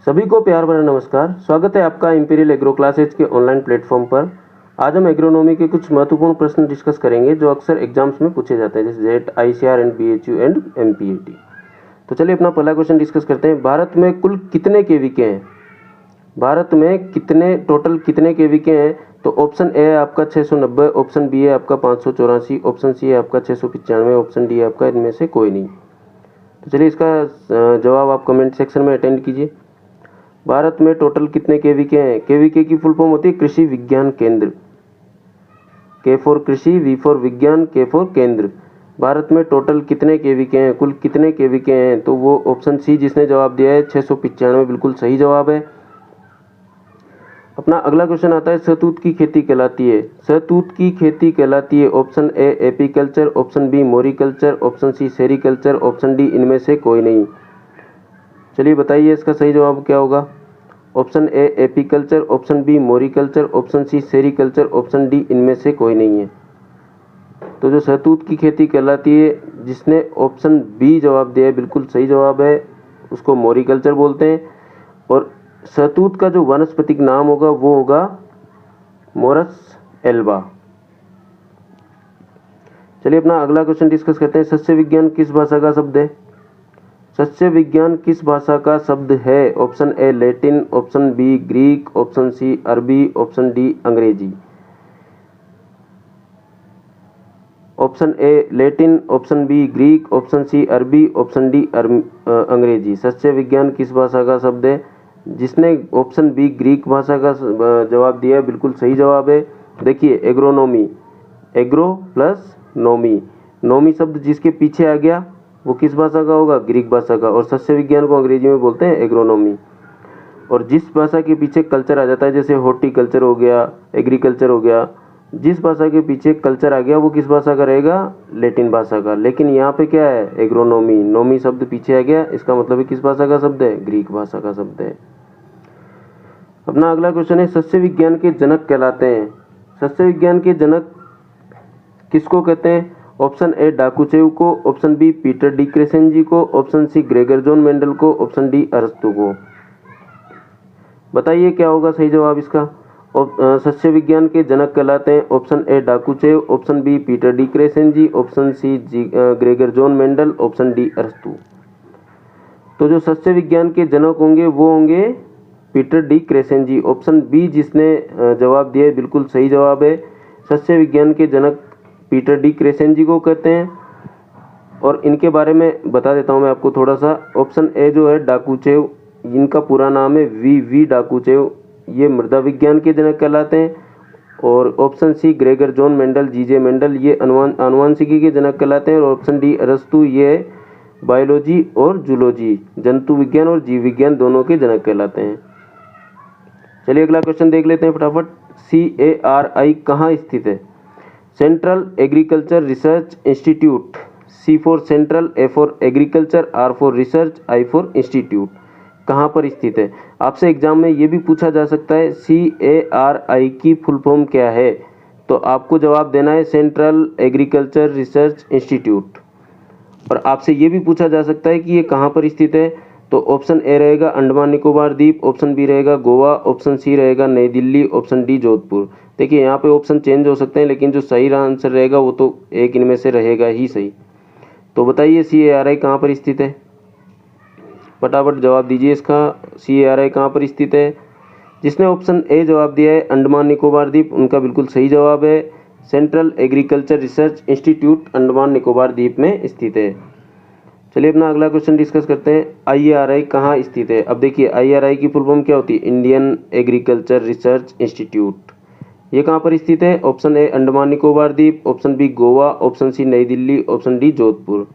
सभी को प्यार भरा नमस्कार। स्वागत है आपका इंपीरियल एग्रो क्लासेज के ऑनलाइन प्लेटफॉर्म पर। आज हम एग्रोनॉमी के कुछ महत्वपूर्ण प्रश्न डिस्कस करेंगे जो अक्सर एग्जाम्स में पूछे जाते हैं, जैसे JET, ICR and BHU and MPAT. तो चलिए अपना पहला क्वेश्चन डिस्कस करते हैं। भारत में कुल कितने केवीके हैं? भारत में टोटल कितने केवीके हैं? तो ऑप्शन ए है आपका 690, ऑप्शन बी है आपका 584, ऑप्शन सी है आपका 695, ऑप्शन डी है आपका इनमें से कोई नहीं। तो चलिए इसका जवाब आप कमेंट सेक्शन में अटेंड कीजिए। भारत में टोटल कितने केवीके हैं? केवीके की फुल फॉर्म होती है कृषि विज्ञान केंद्र। के फॉर कृषि, वी फॉर विज्ञान, के फॉर केंद्र। भारत में टोटल कितने केवीके हैं, कुल कितने केवीके हैं? तो वो ऑप्शन सी जिसने जवाब दिया है 695 बिल्कुल सही जवाब है। अपना अगला क्वेश्चन आता है, सहतूत की खेती कहलाती है। सहतूत की खेती कहलाती है option A apiculture, option B moriculture, option C sericulture, option D इनमें से कोई नहीं। चलिए बताइए इसका सही जवाब क्या होगा। Option A apiculture, option B moriculture, option C sericulture, option D इनमें से कोई नहीं है। तो जो सहतूत की खेती कहलाती है, जिसने ऑप्शन बी जवाब दिया है बिल्कुल सही जवाब है, उसको मोरिकल्चर बोलते हैं। और सहतूत का जो वानस्पतिक नाम होगा वो होगा मोरस एल्बा। चलिए अपना अगला क्वेश्चन डिस्कस करते हैं। सस्य विज्ञान किस भाषा का शब्द है? सस्य विज्ञान किस भाषा का शब्द है? Option A Latin, option B Greek, option C अरबी, ऑप्शन डी अंग्रेजी। Option A Latin, option B Greek, option C अरबी, ऑप्शन डी अंग्रेजी। सस्य विज्ञान किस भाषा का शब्द है? जिसने ऑप्शन बी ग्रीक भाषा का जवाब दिया है बिल्कुल सही जवाब है। देखिए agronomy, agro plus Nomi, Nomi शब्द जिसके पीछे आ गया वो किस भाषा का होगा? ग्रीक भाषा का। और सस्य विज्ञान को अंग्रेजी में बोलते हैं एग्रोनॉमी। और जिस भाषा के पीछे कल्चर आ जाता है, जैसे हॉर्टिकल्चर हो गया, एग्रीकल्चर हो गया, जिस भाषा के पीछे कल्चर आ गया वो किस भाषा का रहेगा? लैटिन भाषा का। लेकिन यहाँ पे क्या है? एग्रोनॉमी, नोमी शब्द पीछे आ गया, इसका मतलब है किस भाषा का शब्द है? ग्रीक भाषा का शब्द है। अपना अगला क्वेश्चन है, सस्य विज्ञान के जनक कहलाते हैं। सस्य विज्ञान के जनक किसको कहते हैं? ऑप्शन ए डाकुचेव को, option B Peter de Crescenzi को, option C Gregor John Mendel को, ऑप्शन डी अरस्तु को। बताइए क्या होगा सही जवाब इसका। सस्य विज्ञान के जनक कहलाते हैं option A Dokuchaev, option B Peter de Crescenzi, option C Gregor John Mendel, option D अरस्तु। तो जो सस्य विज्ञान के जनक होंगे वो होंगे Peter de Crescenzi. Option B जिसने जवाब दिया है बिल्कुल सही जवाब है। सस्य विज्ञान के जनक पीटर डी क्रेसेंजी को कहते हैं। और इनके बारे में बता देता हूं मैं आपको थोड़ा सा। ऑप्शन ए जो है डाकुचेव, इनका पूरा नाम है वी डाकुचेव, ये मृदा विज्ञान के जनक कहलाते हैं। और option C Gregor John Mendel, GJ Mendel, ये आनुवंशिकी के जनक कहलाते हैं। और ऑप्शन डी अरस्तु, ये बायोलॉजी और जूलॉजी, जंतु विज्ञान और जीव विज्ञान दोनों के जनक कहलाते हैं। चलिए अगला क्वेश्चन देख लेते हैं फटाफट। CARI कहाँ स्थित है? Central agriculture research institute. C for central, A for agriculture, R for research, I for institute. कहाँ पर स्थित है? आपसे एग्जाम में ये भी पूछा जा सकता है CARI की फुल फॉर्म क्या है? तो आपको जवाब देना है सेंट्रल एग्रीकल्चर रिसर्च इंस्टीट्यूट। और आपसे ये भी पूछा जा सकता है कि ये कहाँ पर स्थित है। तो ऑप्शन ए रहेगा अंडमान निकोबार द्वीप, ऑप्शन बी रहेगा गोवा, ऑप्शन सी रहेगा नई दिल्ली, ऑप्शन डी जोधपुर। देखिए यहाँ पे ऑप्शन चेंज हो सकते हैं, लेकिन जो सही आंसर रहेगा वो तो एक इनमें से रहेगा ही सही। तो बताइए CARI कहाँ पर स्थित है? फटाफट जवाब दीजिए इसका। CARI कहाँ पर स्थित है? जिसने ऑप्शन ए जवाब दिया है अंडमान निकोबार द्वीप, उनका बिल्कुल सही जवाब है। Central agriculture research institute Andaman Nicobar द्वीप में स्थित है। चलिए अपना अगला क्वेश्चन डिस्कस करते हैं। IRI कहाँ स्थित है? अब देखिए IRI की फुल फॉर्म क्या होती है? Indian agriculture research institute. ये कहाँ पर स्थित है? ऑप्शन ए अंडमान निकोबार द्वीप, option B Goa, option C Nai Delhi, option D Jodhpur.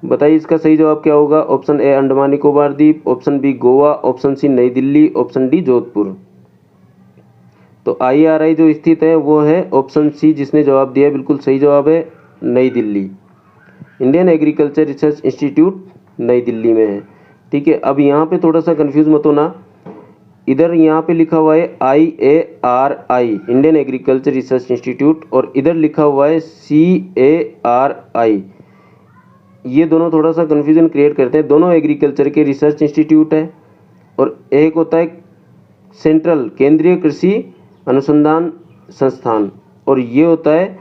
बताइए इसका सही जवाब क्या होगा। ऑप्शन ए अंडमान निकोबार द्वीप, option B Goa, option C Nai Delhi, option D Jodhpur. तो IRI जो स्थित है वो है ऑप्शन सी जिसने जवाब दिया है बिल्कुल सही जवाब है, नई Delhi. Indian agriculture research institute नई दिल्ली में है। ठीक है, अब यहाँ पे थोड़ा सा कंफ्यूज मत होना। इधर यहाँ पे लिखा हुआ है IARI Indian agriculture research institute, और इधर लिखा हुआ है CARI। ये दोनों थोड़ा सा कन्फ्यूजन क्रिएट करते हैं। दोनों एग्रीकल्चर के रिसर्च इंस्टीट्यूट है, और एक होता है सेंट्रल केंद्रीय कृषि अनुसंधान संस्थान, और ये होता है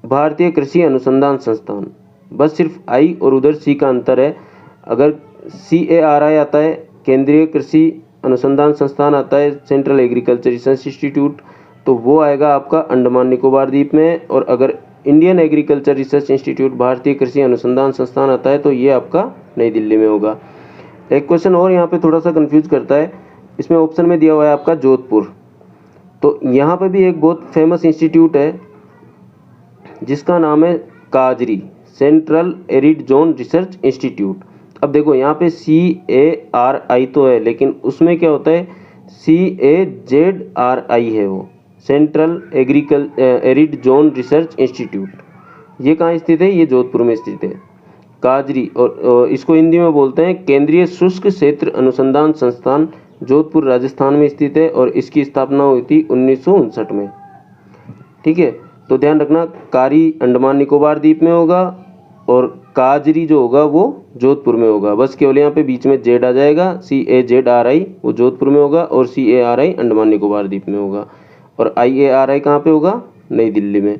भारतीय कृषि अनुसंधान संस्थान। बस सिर्फ आई और उधर सी का अंतर है। अगर CARI आता है केंद्रीय कृषि अनुसंधान संस्थान आता है सेंट्रल एग्रीकल्चर रिसर्च इंस्टीट्यूट, तो वो आएगा आपका अंडमान निकोबार द्वीप में। और अगर इंडियन एग्रीकल्चर रिसर्च इंस्टीट्यूट भारतीय कृषि अनुसंधान संस्थान आता है तो ये आपका नई दिल्ली में होगा। एक क्वेश्चन और यहाँ पे थोड़ा सा कंफ्यूज करता है, इसमें ऑप्शन में दिया हुआ है आपका जोधपुर। तो यहाँ पे भी एक बहुत फेमस इंस्टीट्यूट है जिसका नाम है काजरी, Central Arid Zone Research Institute. अब देखो यहाँ पे CARI तो है, लेकिन उसमें क्या होता है CAZRI है, वो central Arid Zone Research institute. ये कहाँ स्थित है? ये जोधपुर में स्थित है, काजरी। और इसको हिंदी में बोलते हैं केंद्रीय शुष्क क्षेत्र अनुसंधान संस्थान, जोधपुर राजस्थान में स्थित है, और इसकी स्थापना हुई थी 1959 में। ठीक है, तो ध्यान रखना कारी अंडमान निकोबार द्वीप में होगा और काजरी जो होगा वो जोधपुर में होगा। बस केवल यहाँ पे बीच में जेड आ जाएगा, CAZRI वो जोधपुर में होगा, और CARI अंडमान निकोबार द्वीप में होगा, और IARI कहाँ पे होगा? नई दिल्ली में।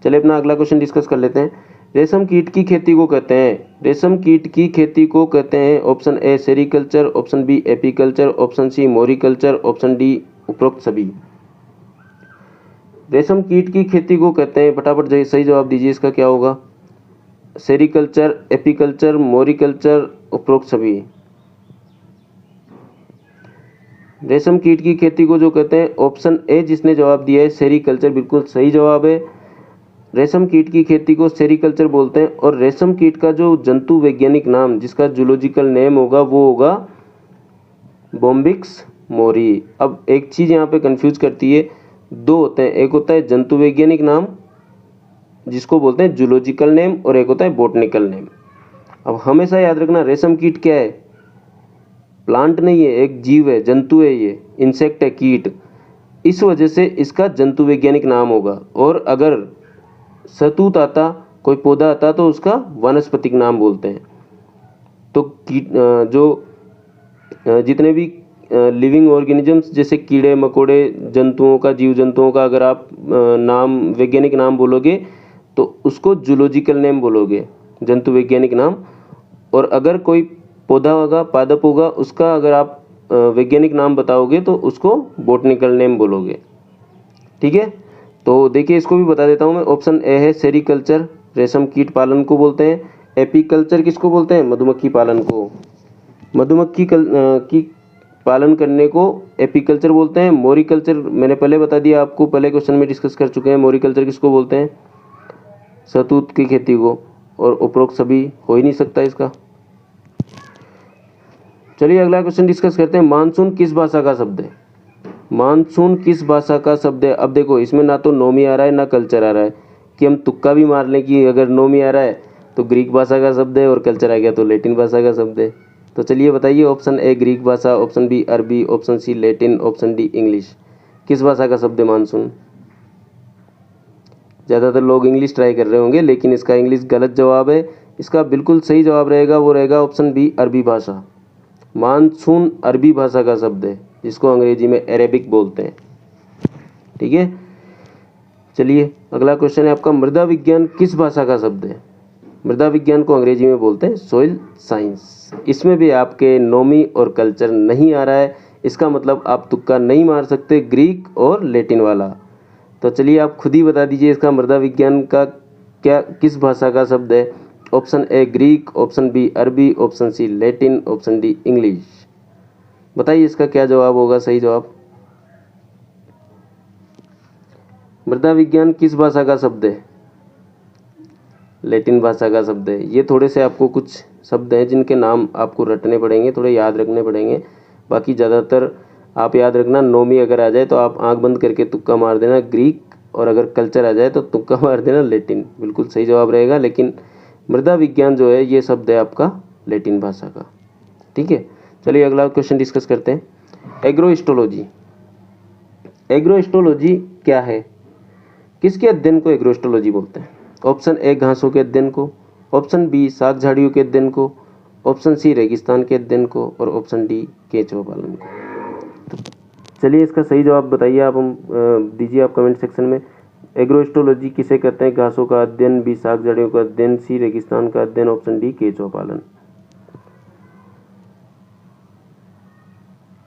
चलिए अपना अगला क्वेश्चन डिस्कस कर लेते हैं। रेशम कीट की खेती को कहते हैं, रेशम कीट की खेती को कहते हैं option A sericulture, option B apiculture, option C moriculture, option D उपरोक्त सभी। रेशम कीट की खेती को कहते हैं, फटाफट सही जवाब दीजिए, इसका क्या होगा? सेरीकल्चर, एपीकल्चर, मोरिकल्चर, उपरोक्त सभी। रेशम कीट की खेती को जो कहते हैं, ऑप्शन ए जिसने जवाब दिया है सेरीकल्चर, बिल्कुल सही जवाब है। रेशम कीट की खेती को सेरीकल्चर बोलते हैं, और रेशम कीट का जो जंतु वैज्ञानिक नाम जिसका जूलॉजिकल नेम होगा वो होगा बॉम्बिक्स मोरी। अब एक चीज़ यहाँ पे कंफ्यूज करती है, दो होते हैं, एक होता है जंतु वैज्ञानिक नाम जिसको बोलते हैं जूलॉजिकल नेम, और एक होता है बॉटनिकल नेम। अब हमेशा याद रखना रेशम कीट क्या है? प्लांट नहीं है, एक जीव है, जंतु है, ये इंसेक्ट है, कीट। इस वजह से इसका जंतु वैज्ञानिक नाम होगा। और अगर शहतूत आता, कोई पौधा आता, तो उसका वानस्पतिक नाम बोलते हैं। तो कीट जो जितने भी लिविंग ऑर्गेनिजम्स जैसे कीड़े मकोड़े जंतुओं का, जीव जंतुओं का अगर आप नाम वैज्ञानिक नाम बोलोगे तो उसको जूलॉजिकल नेम बोलोगे, जंतु वैज्ञानिक नाम। और अगर कोई पौधा होगा, पादप होगा, उसका अगर आप वैज्ञानिक नाम बताओगे तो उसको बॉटनिकल नेम बोलोगे। ठीक है, तो देखिए इसको भी बता देता हूँ मैं। ऑप्शन ए है सेरीकल्चर, रेशम कीट पालन को बोलते हैं। एपीकल्चर किसको बोलते हैं? मधुमक्खी पालन को। मधुमक्खी की पालन करने को एपीकल्चर बोलते हैं। मोरिकल्चर मैंने पहले बता दिया आपको, पहले क्वेश्चन में डिस्कस कर चुके हैं। मोरिकल्चर किसको बोलते हैं? शहतूत की खेती को। और उपरोक्त सभी हो ही नहीं सकता इसका। चलिए अगला क्वेश्चन डिस्कस करते हैं। मानसून किस भाषा का शब्द है? मानसून किस भाषा का शब्द है? अब देखो इसमें ना तो नोमी आ रहा है ना कल्चर आ रहा है, कि हम तुक्का भी मार लें कि अगर नोमी आ रहा है तो ग्रीक भाषा का शब्द है, और कल्चर आ गया तो लैटिन भाषा का शब्द है। तो चलिए बताइए, ऑप्शन ए ग्रीक भाषा, ऑप्शन बी अरबी, option C Latin, option D English. किस भाषा का शब्द है मानसून? ज़्यादातर लोग इंग्लिश ट्राई कर रहे होंगे, लेकिन इसका इंग्लिश गलत जवाब है। इसका बिल्कुल सही जवाब रहेगा, वो रहेगा ऑप्शन बी अरबी भाषा। मानसून अरबी भाषा का शब्द है जिसको अंग्रेजी में अरेबिक बोलते हैं। ठीक है, चलिए अगला क्वेश्चन है आपका, मृदा विज्ञान किस भाषा का शब्द है? मृदा विज्ञान को अंग्रेजी में बोलते हैं सॉइल साइंस। इसमें भी आपके नोमी और कल्चर नहीं आ रहा है, इसका मतलब आप तुक्का नहीं मार सकते ग्रीक और लैटिन वाला। तो चलिए आप खुद ही बता दीजिए इसका मृदा विज्ञान का क्या किस भाषा का शब्द है? Option A Greek, option B अरबी, option C Latin, option D English. बताइए इसका क्या जवाब होगा सही जवाब? मृदा विज्ञान किस भाषा का शब्द है? लैटिन भाषा का शब्द है। ये थोड़े से आपको कुछ शब्द हैं जिनके नाम आपको रटने पड़ेंगे, थोड़े याद रखने पड़ेंगे। बाकी ज़्यादातर आप याद रखना, नोमी अगर आ जाए तो आप आंख बंद करके तुक्का मार देना ग्रीक, और अगर कल्चर आ जाए तो तुक्का मार देना लैटिन। बिल्कुल सही जवाब रहेगा, लेकिन मृदा विज्ञान जो है ये शब्द है आपका लैटिन भाषा का। ठीक है, चलिए अगला क्वेश्चन डिस्कस करते हैं। एग्रोइस्टोलॉजी, एग्रोइस्टोलॉजी क्या है? किसके अध्ययन को एग्रोइस्टोलॉजी बोलते हैं? ऑप्शन ए घासों के अध्ययन को, ऑप्शन बी साग झाड़ियों के अध्ययन को, ऑप्शन सी रेगिस्तान के अध्ययन को और ऑप्शन डी केंचुआ पालन को। चलिए इसका सही जवाब बताइए आप, हम दीजिए आप कमेंट सेक्शन में। एग्रोस्टोलॉजी किसे कहते हैं? घासों का अध्ययन, बी साग झाड़ियों का अध्ययन, सी रेगिस्तान का अध्ययन, ऑप्शन डी केंचुआ पालन।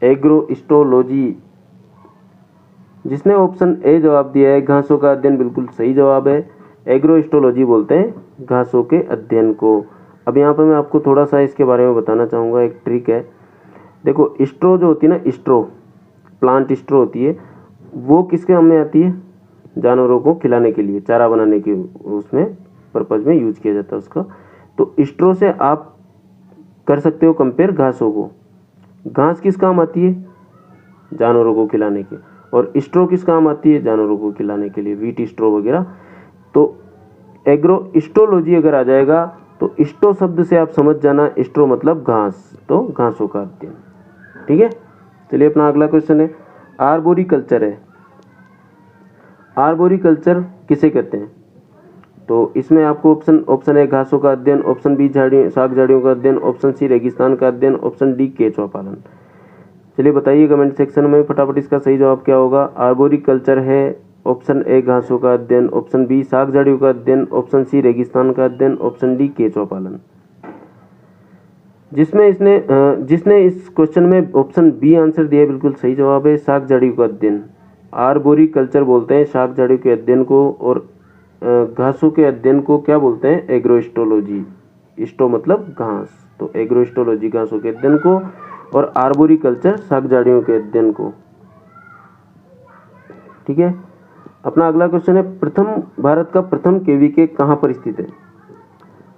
एग्रोस्टोलॉजी, जिसने ऑप्शन ए जवाब दिया है घासों का अध्ययन, बिल्कुल सही जवाब है। एग्रोस्टोलॉजी बोलते हैं घासों के अध्ययन को। अब यहाँ पर मैं आपको थोड़ा सा इसके बारे में बताना चाहूँगा, एक ट्रिक है। देखो स्ट्रो जो होती है ना, स्ट्रो प्लांट स्ट्रो होती है, वो किसके काम में आती है? जानवरों को खिलाने के लिए, चारा बनाने के उसमें पर्पज में यूज किया जाता है उसका। तो स्ट्रो से आप कर सकते हो कंपेयर घासों को। घास किस काम आती है? जानवरों को खिलाने के। और स्ट्रो किस काम आती है? जानवरों को खिलाने के लिए, वीट स्ट्रो वगैरह। तो एग्रोस्टोलॉजी अगर आ जाएगा तो स्ट्रो शब्द से आप समझ जाना, स्ट्रो मतलब घास, तो घासों का अध्ययन। ठीक है, चलिए अपना अगला क्वेश्चन है, आर्बोरिकल्चर है। आर्बोरिकल्चर किसे कहते हैं? तो इसमें आपको ऑप्शन है घासों का अध्ययन, ऑप्शन बी साग झाड़ियों का अध्ययन, ऑप्शन सी रेगिस्तान का अध्ययन, ऑप्शन डी केंचुआ पालन। चलिए बताइए कमेंट सेक्शन में फटाफट इसका सही जवाब क्या होगा। आर्बोरिकल्चर है ऑप्शन ए घासों का अध्ययन, ऑप्शन बी साग झाड़ियों का अध्ययन, ऑप्शन सी रेगिस्तान का अध्ययन, ऑप्शन डी केंचुआ पालन। जिसने इस क्वेश्चन में ऑप्शन बी आंसर दिया, बिल्कुल सही जवाब है, साग झाड़ियों का अध्ययन। आर्बोरिकल्चर बोलते हैं साग झाड़ियों के अध्ययन को, और घासों के अध्ययन को क्या बोलते हैं? एग्रोस्टोलॉजी। स्टो मतलब घास, तो एग्रोस्टोलॉजी घासों के अध्ययन को और आर्बोरिकल्चर साग झाड़ियों के अध्ययन को। ठीक है, अपना अगला क्वेश्चन है, भारत का प्रथम केवीके कहाँ पर स्थित है?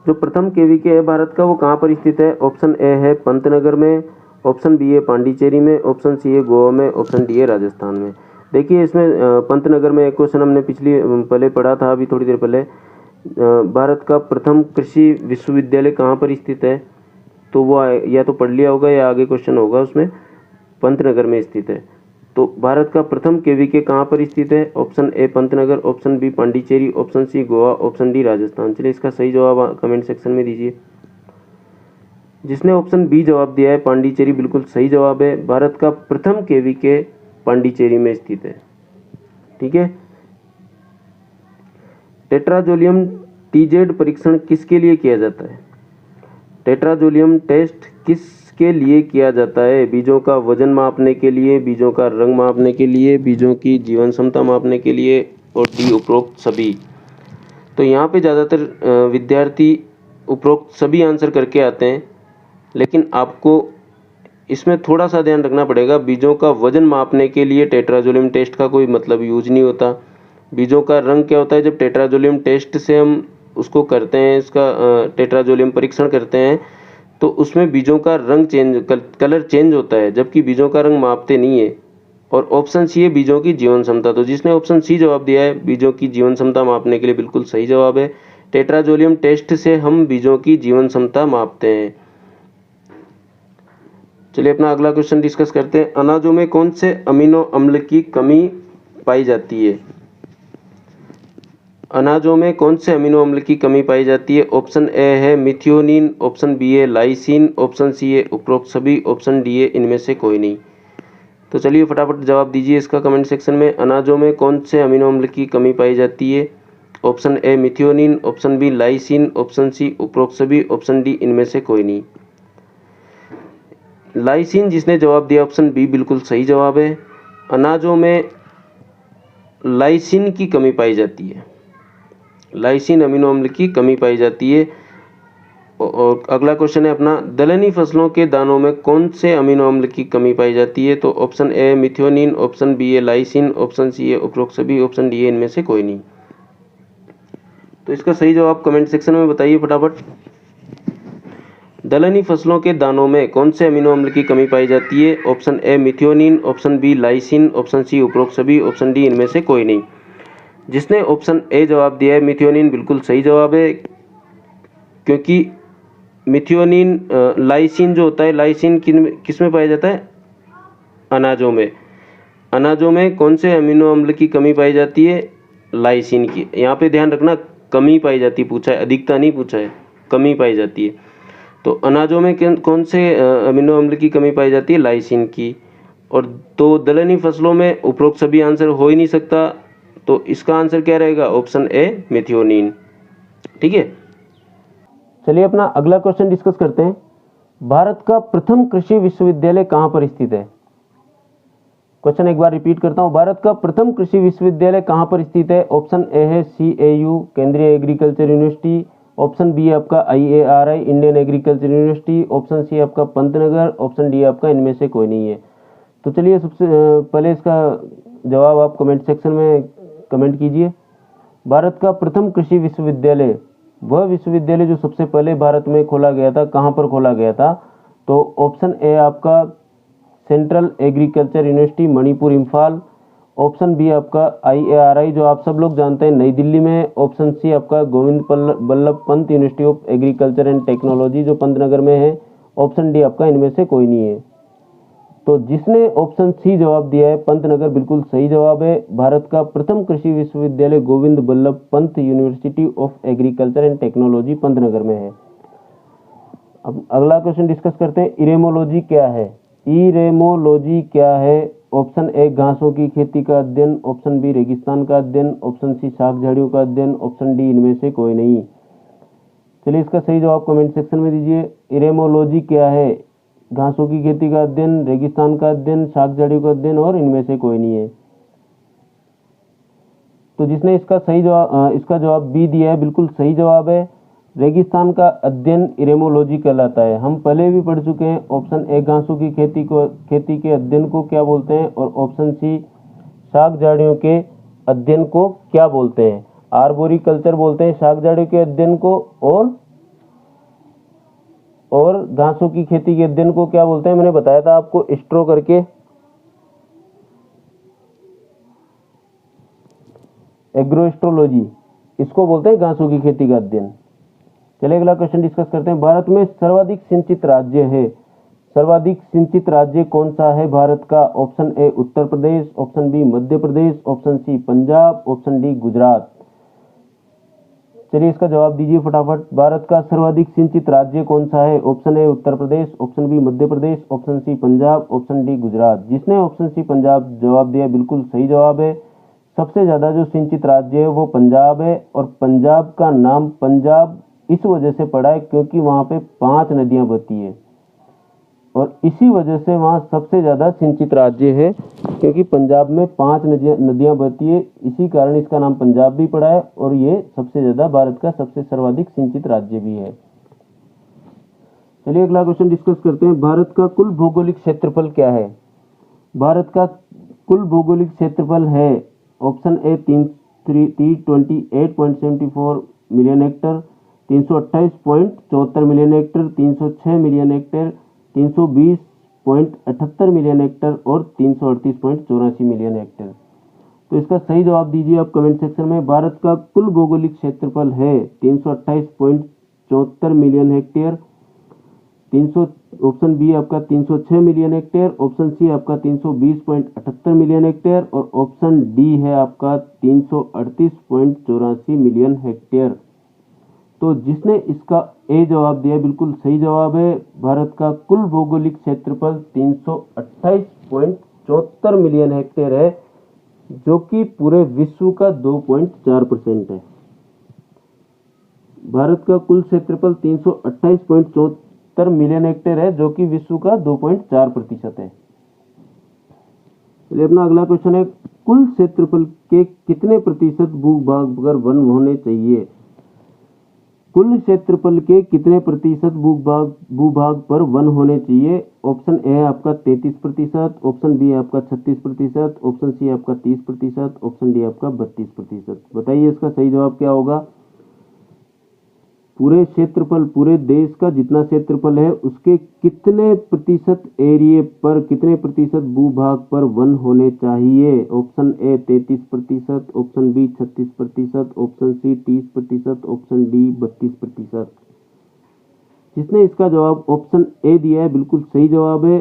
जो प्रथम केवीके है भारत का, वो कहाँ पर स्थित है? ऑप्शन ए है पंतनगर में, ऑप्शन बी है पांडिचेरी में, ऑप्शन सी है गोवा में, ऑप्शन डी है राजस्थान में। देखिए इसमें पंतनगर में एक क्वेश्चन हमने पहले पढ़ा था, अभी थोड़ी देर पहले। भारत का प्रथम कृषि विश्वविद्यालय कहाँ पर स्थित है? तो वो या तो पढ़ लिया होगा या आगे क्वेश्चन होगा उसमें, पंतनगर में स्थित है। तो भारत का प्रथम केवीके कहाँ पर स्थित है? Option A Pantnagar, option B Pondicherry, option C Goa, option D Rajasthan. चलिए इसका सही जवाब कमेंट सेक्शन में दीजिए। जिसने ऑप्शन बी जवाब दिया है पांडिचेरी, बिल्कुल सही जवाब है। भारत का प्रथम केवीके पांडिचेरी में स्थित है। ठीक है, टेट्राजोलियम टीजेड परीक्षण किसके लिए किया जाता है? टेट्राजोलियम टेस्ट किसके लिए किया जाता है? बीजों का वजन मापने के लिए, बीजों का रंग मापने के लिए, बीजों की जीवन क्षमता मापने के लिए, और डी उपरोक्त सभी। तो यहाँ पे ज़्यादातर विद्यार्थी उपरोक्त सभी आंसर करके आते हैं, लेकिन आपको इसमें थोड़ा सा ध्यान रखना पड़ेगा। बीजों का वजन मापने के लिए टेट्राजोलियम टेस्ट का कोई मतलब यूज नहीं होता। बीजों का रंग क्या होता है? जब टेट्राजोलियम टेस्ट से हम उसको करते हैं, इसका टेट्राजोलियम परीक्षण करते हैं, तो उसमें बीजों का रंग कलर चेंज होता है, जबकि बीजों का रंग मापते नहीं है। और ऑप्शन सी है बीजों की जीवन क्षमता। तो जिसने ऑप्शन सी जवाब दिया है बीजों की जीवन क्षमता मापने के लिए, बिल्कुल सही जवाब है। टेट्राजोलियम टेस्ट से हम बीजों की जीवन क्षमता मापते हैं। चलिए अपना अगला क्वेश्चन डिस्कस करते हैं। अनाजों में कौन से अमीनो अम्ल की कमी पाई जाती है? अनाजों में कौन से अमीनो अम्ल की कमी पाई जाती है? ऑप्शन ए है मिथियोनिन, ऑप्शन बी है लाइसिन, ऑप्शन सी है उपरोक्त सभी, ऑप्शन डी है इनमें से कोई नहीं। तो चलिए फटाफट जवाब दीजिए इसका कमेंट सेक्शन में। अनाजों में कौन से अमीनो अम्ल की कमी पाई जाती है? Option A methionine, option B lysine, option C उपरोक्त सभी, ऑप्शन डी इनमें से कोई नहीं। लाइसिन जिसने जवाब दिया ऑप्शन बी, बिल्कुल सही जवाब है। अनाजों में लाइसिन की कमी पाई जाती है, लाइसिन अमीनो अम्ल की कमी पाई जाती है। और अगला क्वेश्चन है अपना, दलहनी फसलों के दानों में कौन से अमीनो अम्ल की कमी पाई जाती है? तो option A methionine, option B है लाइसिन, ऑप्शन सी है उपरोक्त सभी, ऑप्शन डी है इनमें से कोई नहीं। तो इसका सही जवाब कमेंट सेक्शन में बताइए फटाफट। दलहनी फसलों के दानों में कौन से अमीनो अम्ल की कमी पाई जाती है? Option A methionine, option B lysine, option C उपरोक्त सभी, ऑप्शन डी इनमें से कोई नहीं। जिसने ऑप्शन ए जवाब दिया है मिथियोनिन, बिल्कुल सही जवाब है, क्योंकि मिथियोनिन लाइसिन जो होता है, लाइसिन किस में पाया जाता है? अनाजों में। अनाजों में कौन से अमीनो अम्ल की कमी पाई जाती है? लाइसिन की। यहाँ पे ध्यान रखना, कमी पाई जाती पूछा है, अधिकता नहीं पूछा है। कमी पाई जाती है। तो अनाजों में कौन से अमीनो अम्ल की कमी पाई जाती है? लाइसिन की। और तो दलहनी फसलों में उपरोक्त सभी आंसर हो ही नहीं सकता, तो इसका आंसर क्या रहेगा? Option A methionine. ठीक है, चलिए अपना अगला क्वेश्चन डिस्कस करते हैं। भारत का प्रथम कृषि विश्वविद्यालय कहाँ पर स्थित है? क्वेश्चन एक बार रिपीट करता हूँ। भारत का प्रथम कृषि विश्वविद्यालय कहाँ पर स्थित है? ऑप्शन ए है CAU केंद्रीय एग्रीकल्चर यूनिवर्सिटी, ऑप्शन बी आपका IARI Indian agriculture university, option C आपका पंतनगर, ऑप्शन डी आपका इनमें से कोई नहीं है। तो चलिए सबसे पहले इसका जवाब आप कमेंट सेक्शन में कमेंट कीजिए। भारत का प्रथम कृषि विश्वविद्यालय, वह विश्वविद्यालय जो सबसे पहले भारत में खोला गया था, कहाँ पर खोला गया था? तो ऑप्शन ए आपका central agriculture university Manipur Imphal, option B आपका IARI जो आप सब लोग जानते हैं नई दिल्ली में, ऑप्शन सी आपका Govind Ballabh Pant university of agriculture and technology जो पंतनगर में है, ऑप्शन डी आपका इनमें से कोई नहीं है। तो जिसने ऑप्शन सी जवाब दिया है पंतनगर, बिल्कुल सही जवाब है। भारत का प्रथम कृषि विश्वविद्यालय Govind Ballabh Pant university of agriculture and technology Pantnagar में है। अब अगला क्वेश्चन डिस्कस करते हैं। इरेमोलॉजी क्या है? इरेमोलॉजी क्या है? ऑप्शन ए घासों की खेती का अध्ययन, ऑप्शन बी रेगिस्तान का अध्ययन, ऑप्शन सी शाक झाड़ियों का अध्ययन, ऑप्शन डी इनमें से कोई नहीं। चलिए इसका सही जवाब कमेंट सेक्शन में दीजिए। इरेमोलॉजी क्या है? घासों की खेती का अध्ययन, रेगिस्तान का अध्ययन, शाक झाड़ियों का अध्ययन और इनमें से कोई नहीं है। तो जिसने इसका जवाब बी दिया है, बिल्कुल सही जवाब है। रेगिस्तान का अध्ययन इरेमोलॉजी कहलाता है। हम पहले भी पढ़ चुके हैं। ऑप्शन ए घासों की खेती के अध्ययन को क्या बोलते हैं, और ऑप्शन सी शाक झाड़ियों के अध्ययन को क्या बोलते हैं? आर्बोरिकल्चर बोलते हैं शाक झाड़ियों के अध्ययन को, और घासों की खेती के अध्ययन को क्या बोलते हैं? मैंने बताया था आपको स्ट्रो करके, एग्रोएस्ट्रोलॉजी, इसको बोलते हैं घासों की खेती का अध्ययन। चलिए अगला क्वेश्चन डिस्कस करते हैं। भारत में सर्वाधिक सिंचित राज्य है, सर्वाधिक सिंचित राज्य कौन सा है भारत का? Option A Uttar Pradesh, option B Madhya Pradesh, option C Punjab, option D Gujarat. चलिए इसका जवाब दीजिए फटाफट। भारत का सर्वाधिक सिंचित राज्य कौन सा है? Option A Uttar Pradesh, option B Madhya Pradesh, option C Punjab, option D Gujarat. जिसने ऑप्शन सी पंजाब जवाब दिया बिल्कुल सही जवाब है। सबसे ज्यादा जो सिंचित राज्य है वो पंजाब है, और पंजाब का नाम पंजाब इस वजह से पड़ा है क्योंकि वहां पे 5 नदियां बहती है, और इसी वजह से वहां सबसे ज्यादा सिंचित राज्य है, क्योंकि पंजाब में 5 नदियां बहती है, इसी कारण इसका नाम पंजाब भी पड़ा है, और ये सबसे ज्यादा भारत का सबसे सर्वाधिक सिंचित राज्य भी है। चलिए अगला क्वेश्चन डिस्कस करते हैं। भारत का कुल भौगोलिक क्षेत्रफल क्या है? भारत का कुल भौगोलिक क्षेत्रफल है, ऑप्शन ए 328.74 million Hector, 328.74 million Hector, 306 million Hector, 320.78 million Hector और 338.84 मिलियन हेक्टर। तो इसका सही जवाब दीजिए आप कमेंट सेक्शन में। भारत का कुल भौगोलिक क्षेत्रफल है 328.74 मिलियन हेक्टेयर, ऑप्शन बी आपका 306 मिलियन हेक्टेयर, ऑप्शन सी आपका 320.78 मिलियन हेक्टेयर और ऑप्शन डी है आपका 338.84 मिलियन हेक्टेयर। तो जिसने इसका ए जवाब दिया बिल्कुल सही जवाब है। भारत का कुल भौगोलिक क्षेत्रफल 328.74 मिलियन हेक्टेयर है, जो कि पूरे विश्व का 2.4% है। भारत का कुल क्षेत्रफल 328.74 मिलियन हेक्टेयर है, जो कि विश्व का 2.4% है। चलिए अपना अगला क्वेश्चन है, कुल क्षेत्रफल के कितने प्रतिशत भूभाग पर वन होने चाहिए? कुल क्षेत्रफल के कितने प्रतिशत भूभाग पर वन होने चाहिए? ऑप्शन ए है आपका 33%, ऑप्शन बी है आपका 36%, ऑप्शन सी आपका 30%, ऑप्शन डी आपका 32%। बताइए इसका सही जवाब क्या होगा? पूरे क्षेत्रफल, पूरे देश का जितना क्षेत्रफल है उसके कितने प्रतिशत एरिया पर, कितने प्रतिशत भूभाग पर वन होने चाहिए? Option A 33%, option B 36%, option C 30%, option D 32%। जिसने इसका जवाब ऑप्शन ए दिया है बिल्कुल सही जवाब है।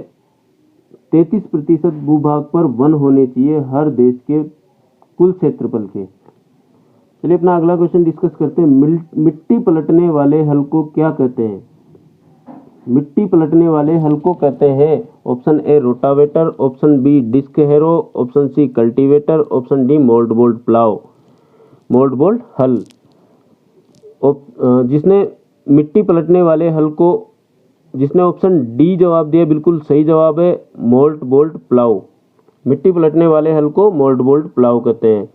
33% भूभाग पर वन होने चाहिए हर देश के कुल क्षेत्रफल के। चलिए अपना अगला क्वेश्चन डिस्कस करते हैं। मिट्टी पलटने वाले हल को क्या कहते हैं? मिट्टी पलटने वाले हल को कहते हैं option A rotavator, option B disc harrow, option C cultivator, option D mould board plough, mould board हल। जिसने मिट्टी पलटने वाले हल को, जिसने ऑप्शन डी जवाब दिया बिल्कुल सही जवाब है, मोल्ड बोल्ट प्लाव। मिट्टी पलटने वाले हल को मोल्ड बोल्ट प्लाव कहते हैं।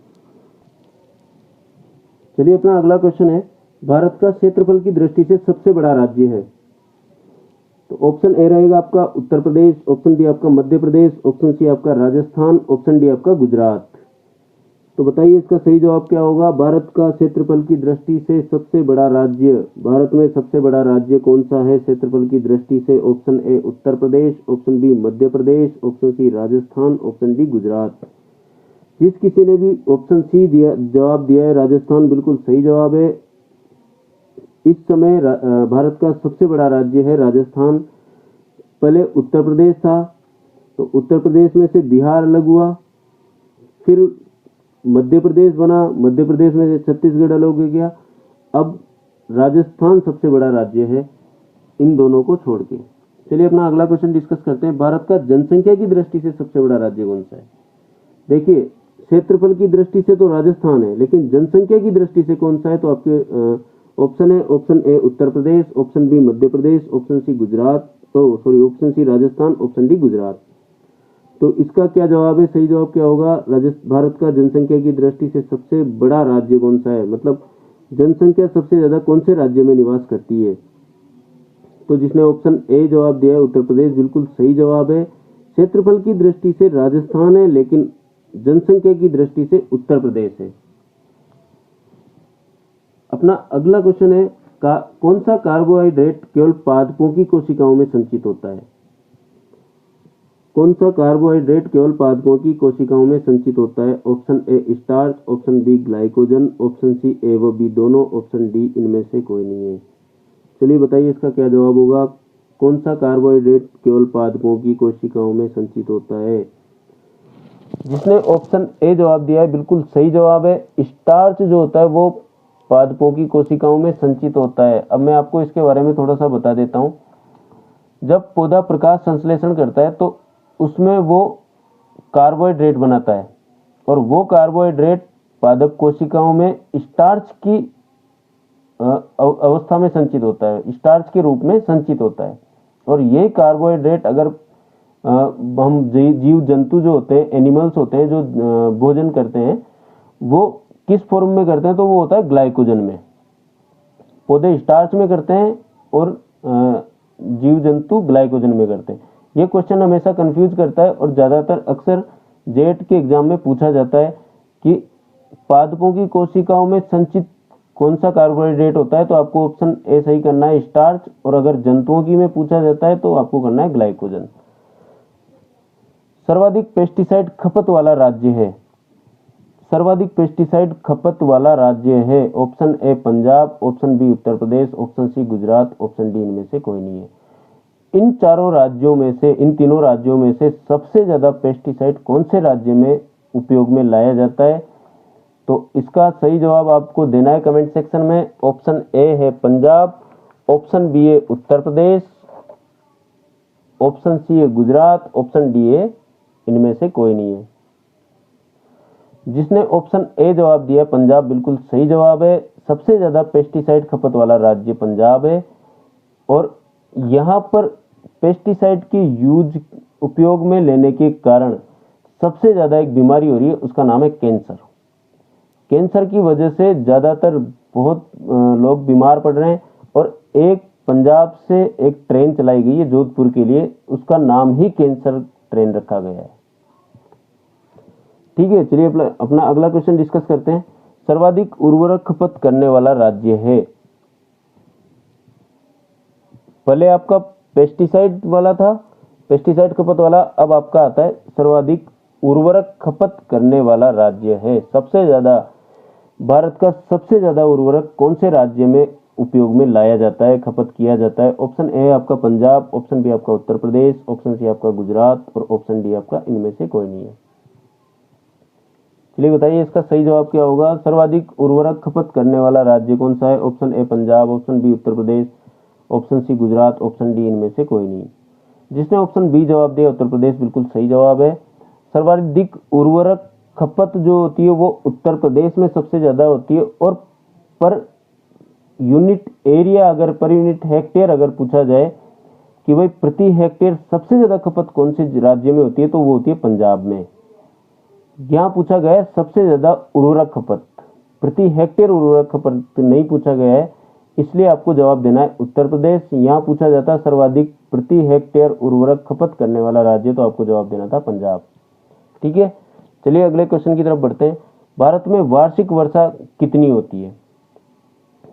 चलिए अपना अगला क्वेश्चन है, भारत का क्षेत्रफल की दृष्टि से सबसे बड़ा राज्य है? तो ऑप्शन ए रहेगा आपका उत्तर प्रदेश, ऑप्शन बी आपका मध्य प्रदेश, ऑप्शन सी आपका राजस्थान, ऑप्शन डी आपका गुजरात। तो बताइए इसका सही जवाब क्या होगा? भारत का क्षेत्रफल की दृष्टि से सबसे बड़ा राज्य, भारत में सबसे बड़ा राज्य कौन सा है क्षेत्रफल की दृष्टि से? Option A Uttar Pradesh, option B Madhya Pradesh, option C Rajasthan, option D Gujarat. जिस किसी ने भी ऑप्शन सी जवाब दिया है राजस्थान, बिल्कुल सही जवाब है। इस समय भारत का सबसे बड़ा राज्य है राजस्थान। पहले उत्तर प्रदेश था, तो उत्तर प्रदेश में से बिहार अलग हुआ, फिर मध्य प्रदेश बना, मध्य प्रदेश में से छत्तीसगढ़ अलग हो गया। अब राजस्थान सबसे बड़ा राज्य है इन दोनों को छोड़ के। चलिए अपना अगला क्वेश्चन डिस्कस करते हैं। भारत का जनसंख्या की दृष्टि से सबसे बड़ा राज्य कौन सा है? देखिए क्षेत्रफल की दृष्टि से तो राजस्थान है, लेकिन जनसंख्या की दृष्टि से कौन सा है? तो आपके ऑप्शन है, option A Uttar Pradesh, option B Madhya Pradesh, option C Gujarat, option C Rajasthan, option D Gujarat. तो इसका क्या जवाब है? सही जवाब क्या होगा? भारत का जनसंख्या की दृष्टि से सबसे बड़ा राज्य कौन सा है, मतलब जनसंख्या सबसे ज्यादा कौन से राज्य में निवास करती है? तो जिसने ऑप्शन ए जवाब दिया है उत्तर प्रदेश, बिल्कुल सही जवाब है। क्षेत्रफल की दृष्टि से राजस्थान है, लेकिन जनसंख्या की दृष्टि से उत्तर प्रदेश है। अपना अगला क्वेश्चन है, कौन सा कार्बोहाइड्रेट केवल पादपों की कोशिकाओं में संचित होता है? कौन सा कार्बोहाइड्रेट केवल पादपों की कोशिकाओं में संचित होता है? Option A starch, option B glycogen, option C A व बी दोनों, ऑप्शन डी इनमें से कोई नहीं है। चलिए बताइए इसका क्या जवाब होगा? कौन सा कार्बोहाइड्रेट केवल पादपों की कोशिकाओं में संचित होता है? जिसने ऑप्शन ए जवाब दिया है बिल्कुल सही जवाब है। स्टार्च जो होता है वो पादपों की कोशिकाओं में संचित होता है। अब मैं आपको इसके बारे में थोड़ा सा बता देता हूँ। जब पौधा प्रकाश संश्लेषण करता है तो उसमें वो कार्बोहाइड्रेट बनाता है, और वो कार्बोहाइड्रेट पादप कोशिकाओं में स्टार्च की अवस्था में संचित होता है, स्टार्च के रूप में संचित होता है। और ये कार्बोहाइड्रेट अगर हम जीव जंतु जो होते हैं, एनिमल्स होते हैं जो भोजन करते हैं, वो किस फॉर्म में करते हैं? तो वो होता है ग्लाइकोजन में। पौधे स्टार्च में करते हैं और जीव जंतु ग्लाइकोजन में करते हैं। ये क्वेश्चन हमेशा कंफ्यूज करता है और ज्यादातर अक्सर जेट के एग्जाम में पूछा जाता है कि पादपों की कोशिकाओं में संचित कौन सा कार्बोहाइड्रेट होता है? तो आपको ऑप्शन ए सही करना है, स्टार्च। और अगर जंतुओं की में पूछा जाता है तो आपको करना है ग्लाइकोजन। सर्वाधिक पेस्टिसाइड खपत वाला राज्य है? सर्वाधिक पेस्टिसाइड खपत वाला राज्य है option A Punjab, option B Uttar Pradesh, option C Gujarat, option D इनमें से कोई नहीं है। इन चारों राज्यों में से, इन तीनों राज्यों में से सबसे ज्यादा पेस्टिसाइड कौन से राज्य में उपयोग में लाया जाता है? तो इसका सही जवाब आपको देना है कमेंट सेक्शन में। ऑप्शन ए है पंजाब, ऑप्शन बी है उत्तर प्रदेश, ऑप्शन सी है गुजरात, ऑप्शन डी है इनमें से कोई नहीं है। जिसने ऑप्शन ए जवाब दिया पंजाब, बिल्कुल सही जवाब है। सबसे ज्यादा पेस्टिसाइड खपत वाला राज्य पंजाब है। और यहाँ पर पेस्टिसाइड की यूज उपयोग में लेने के कारण सबसे ज्यादा एक बीमारी हो रही है, उसका नाम है कैंसर। कैंसर की वजह से ज्यादातर बहुत लोग बीमार पड़ रहे हैं। और एक पंजाब से एक ट्रेन चलाई गई है जोधपुर के लिए, उसका नाम ही कैंसर ट्रेन रखा गया है। ठीक है, चलिए अपना अगला क्वेश्चन डिस्कस करते हैं। सर्वाधिक उर्वरक खपत करने वाला राज्य है? पहले आपका पेस्टिसाइड वाला था, पेस्टिसाइड खपत वाला, अब आपका आता है सर्वाधिक उर्वरक खपत करने वाला राज्य है। सबसे ज्यादा भारत का सबसे ज्यादा उर्वरक कौन से राज्य में उपयोग में लाया जाता है, खपत किया जाता है? ऑप्शन ए आपका पंजाब, ऑप्शन बी आपका उत्तर प्रदेश, ऑप्शन सी आपका गुजरात और ऑप्शन डी आपका इनमें से कोई नहीं है। चलिए बताइए इसका सही जवाब क्या होगा। सर्वाधिक उर्वरक खपत करने वाला राज्य कौन सा है? Option A Punjab, option B Uttar Pradesh, option C Gujarat, option D इनमें से कोई नहीं। जिसने ऑप्शन बी जवाब दिया उत्तर प्रदेश बिल्कुल सही जवाब है। सर्वाधिक उर्वरक खपत जो होती है वो उत्तर प्रदेश में सबसे ज़्यादा होती है, और पर यूनिट एरिया अगर पर यूनिट हेक्टेयर अगर पूछा जाए कि भाई प्रति हेक्टेयर सबसे ज़्यादा खपत कौन से राज्य में होती है, तो वो होती है पंजाब में। यहाँ पूछा गया है सबसे ज़्यादा उर्वरक खपत, प्रति हेक्टेयर उर्वरक खपत नहीं पूछा गया है, इसलिए आपको जवाब देना है उत्तर प्रदेश। यहाँ पूछा जाता है सर्वाधिक प्रति हेक्टेयर उर्वरक खपत करने वाला राज्य, तो आपको जवाब देना था पंजाब। ठीक है, चलिए अगले क्वेश्चन की तरफ बढ़ते हैं। भारत में वार्षिक वर्षा कितनी होती है?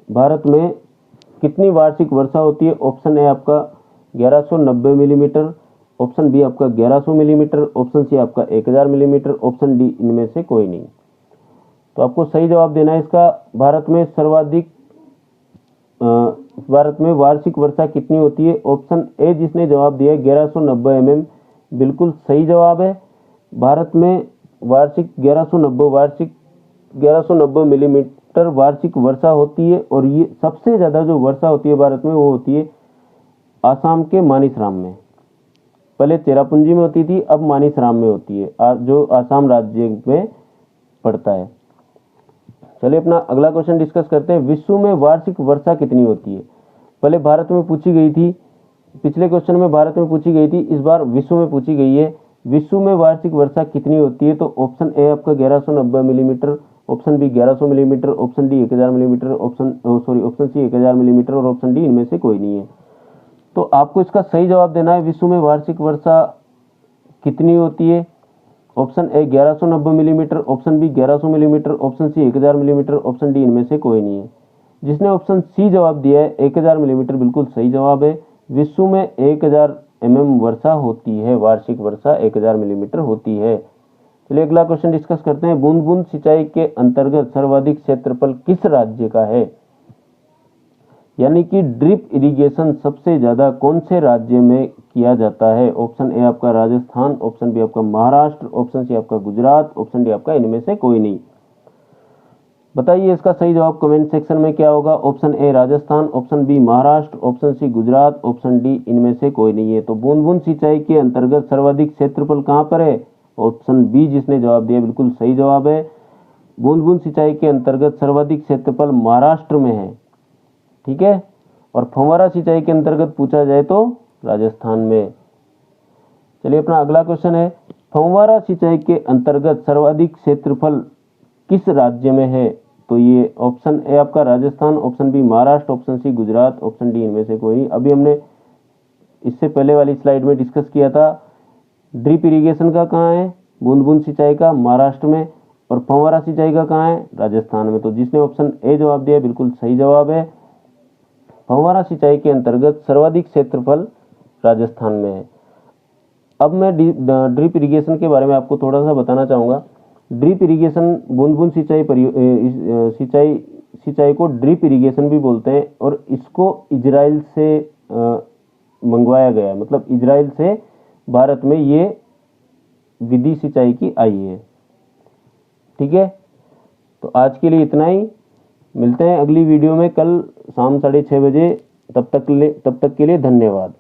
भारत में कितनी वार्षिक वर्षा होती है? ऑप्शन ए आपका 1190 मिलीमीटर, ऑप्शन बी आपका 1100 मिलीमीटर, ऑप्शन सी आपका 1000 मिलीमीटर, ऑप्शन डी इनमें से कोई नहीं। तो आपको सही जवाब देना है इसका। भारत में वार्षिक वर्षा कितनी होती है? ऑप्शन ए जिसने जवाब दिया है 1190 mm बिल्कुल सही जवाब है। भारत में वार्षिक 1190 मिलीमीटर वार्षिक वर्षा होती है, और ये सबसे ज़्यादा जो वर्षा होती है भारत में वो होती है आसाम के मानिसराम में। पहले चेरापूंजी में होती थी, अब मानिसराम में होती है, जो आसाम राज्य में पड़ता है। चलिए अपना अगला क्वेश्चन डिस्कस करते हैं। विश्व में वार्षिक वर्षा कितनी होती है? पहले भारत में पूछी गई थी, पिछले क्वेश्चन में भारत में पूछी गई थी, इस बार विश्व में पूछी गई है। विश्व में वार्षिक वर्षा कितनी होती है? तो ऑप्शन ए आपका 1190 millimetre, option B 1100 millimetre, option D 1000 millimetre, option C 1000 millimetre, और ऑप्शन डी इनमें से कोई नहीं है। तो आपको इसका सही जवाब देना है। विश्व में वार्षिक वर्षा कितनी होती है? Option A 1190 millimetre, option B 1100 millimetre, option C 1000 millimetre, option D इनमें से कोई नहीं है। जिसने ऑप्शन सी जवाब दिया है 1000 मिलीमीटर बिल्कुल सही जवाब है। विश्व में 1000 mm वर्षा होती है, वार्षिक वर्षा 1000 मिलीमीटर होती है। चलिए अगला क्वेश्चन डिस्कस करते हैं। बूंद बूंद सिंचाई के अंतर्गत सर्वाधिक क्षेत्रफल किस राज्य का है? यानी कि ड्रिप इरिगेशन सबसे ज्यादा कौन से राज्य में किया जाता है? ऑप्शन ए आपका राजस्थान, ऑप्शन बी आपका महाराष्ट्र, ऑप्शन सी आपका गुजरात, ऑप्शन डी आपका इनमें से कोई नहीं। बताइए इसका सही जवाब कमेंट सेक्शन में क्या होगा। Option A Rajasthan, option B Maharashtra, option C Gujarat, option D इनमें से कोई नहीं है। तो बूंद बूंद सिंचाई के अंतर्गत सर्वाधिक क्षेत्रफल कहाँ पर है? ऑप्शन बी जिसने जवाब दिया बिल्कुल सही जवाब है। बूंद बूंद सिंचाई के अंतर्गत सर्वाधिक क्षेत्रफल महाराष्ट्र में है। ठीक है, और फव्वारा सिंचाई के अंतर्गत पूछा जाए तो राजस्थान में। चलिए अपना अगला क्वेश्चन है। फव्वारा सिंचाई के अंतर्गत सर्वाधिक क्षेत्रफल किस राज्य में है? तो ये ऑप्शन ए आपका Rajasthan, option B Maharashtra, option C Gujarat, option D इनमें से कोई नहीं। अभी हमने इससे पहले वाली स्लाइड में डिस्कस किया था ड्रिप इरिगेशन का कहाँ है, बूंद बूंद सिंचाई का महाराष्ट्र में, और फव्वारा सिंचाई का कहाँ है, राजस्थान में। तो जिसने ऑप्शन ए जवाब दिया बिल्कुल सही जवाब है। फव्वारा सिंचाई के अंतर्गत सर्वाधिक क्षेत्रफल राजस्थान में है। अब मैं ड्रिप इरिगेशन के बारे में आपको थोड़ा सा बताना चाहूँगा। ड्रिप इरिगेशन बूंद बूंद सिंचाई को ड्रिप इरिगेशन भी बोलते हैं, और इसको इजराइल से मंगवाया गया है, मतलब इजराइल से भारत में ये विधि सिंचाई की आई है। ठीक है, तो आज के लिए इतना ही। मिलते हैं अगली वीडियो में कल शाम 6:30 बजे। तब तक के लिए धन्यवाद।